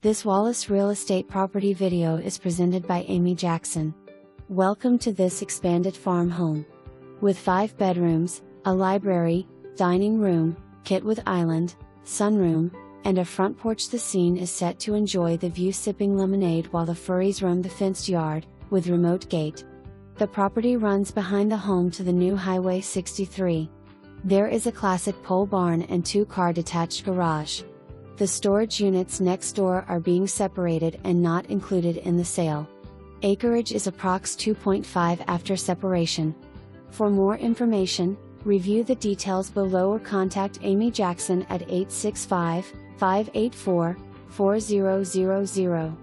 This Wallace Real Estate property video is presented by Amy Jackson. Welcome to this expanded farm home. With 5 bedrooms, a library, dining room, kit with island, sunroom, and a front porch, the scene is set to enjoy the view sipping lemonade while the furries roam the fenced yard, with remote gate. The property runs behind the home to the new Highway 63. There is a classic pole barn and 2-car detached garage. The storage units next door are being separated and not included in the sale. Acreage is approx 2.5 after separation. For more information, review the details below or contact Amy Jackson at 865-584-4000.